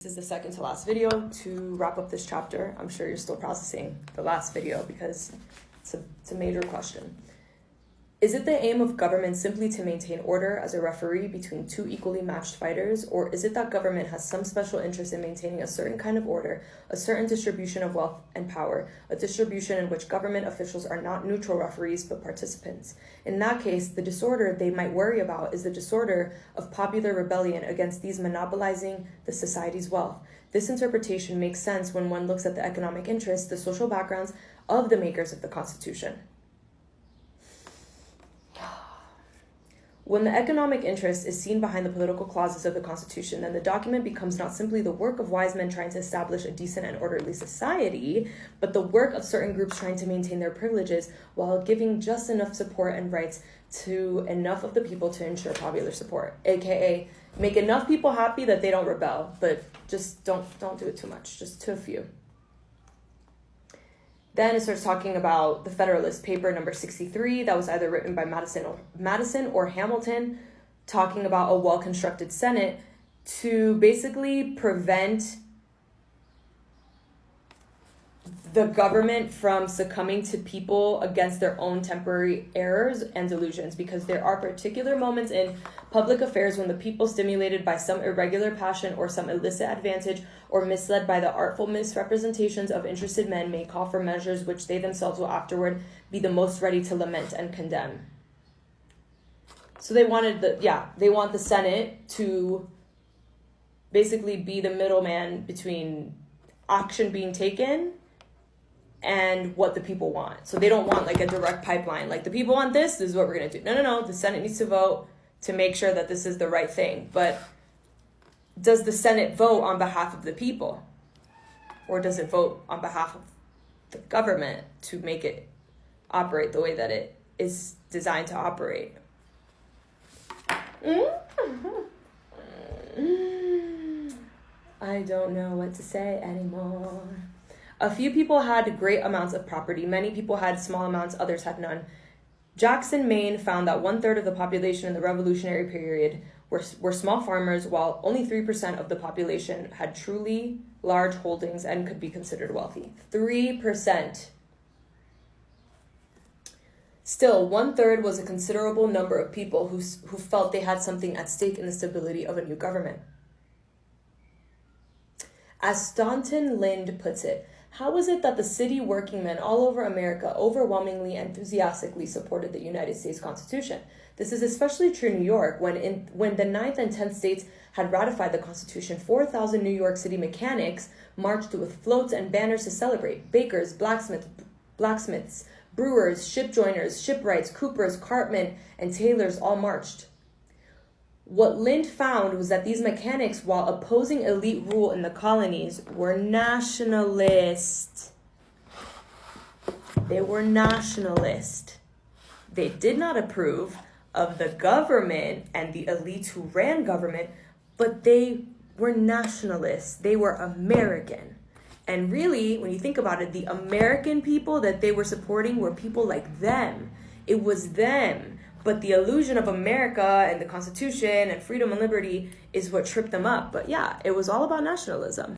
This is the second to last video to wrap up this chapter. I'm sure you're still processing the last video because it's a major question. Is it the aim of government simply to maintain order as a referee between two equally matched fighters, or is it that government has some special interest in maintaining a certain kind of order, a certain distribution of wealth and power, a distribution in which government officials are not neutral referees but participants? In that case, the disorder they might worry about is the disorder of popular rebellion against these monopolizing the society's wealth. This interpretation makes sense when one looks at the economic interests, the social backgrounds of the makers of the Constitution. When the economic interest is seen behind the political clauses of the Constitution, then the document becomes not simply the work of wise men trying to establish a decent and orderly society, but the work of certain groups trying to maintain their privileges while giving just enough support and rights to enough of the people to ensure popular support, aka make enough people happy that they don't rebel, but just don't do it too much, just to a few. Then it starts talking about the Federalist Paper number 63 that was either written by Madison or Hamilton, talking about a well-constructed Senate to basically prevent the government from succumbing to people against their own temporary errors and delusions, because there are particular moments in public affairs when the people, stimulated by some irregular passion or some illicit advantage or misled by the artful misrepresentations of interested men, may call for measures which they themselves will afterward be the most ready to lament and condemn. So they want the Senate to basically be the middleman between action being taken and what the people want. So they don't want like a direct pipeline. Like, the people want this is what we're going to do. No. The Senate needs to vote to make sure that this is the right thing. But does the Senate vote on behalf of the people? Or does it vote on behalf of the government to make it operate the way that it is designed to operate? I don't know what to say anymore. A few people had great amounts of property. Many people had small amounts, others had none. Jackson, Maine found that 1/3 of the population in the Revolutionary period were small farmers, while only 3% of the population had truly large holdings and could be considered wealthy. 3%. Still, 1/3 was a considerable number of people who felt they had something at stake in the stability of a new government. As Staunton Lind puts it, how is it that the city workingmen all over America overwhelmingly enthusiastically supported the United States Constitution? This is especially true in New York. When the 9th and 10th states had ratified the Constitution, 4,000 New York City mechanics marched with floats and banners to celebrate. Bakers, blacksmiths, brewers, ship joiners, shipwrights, coopers, cartmen, and tailors all marched. What Lind found was that these mechanics, while opposing elite rule in the colonies, were nationalist. They were nationalist. They did not approve of the government and the elites who ran government, but they were nationalists. They were American. And really, when you think about it, the American people that they were supporting were people like them. It was them. But the illusion of America and the Constitution and freedom and liberty is what tripped them up. But yeah, it was all about nationalism.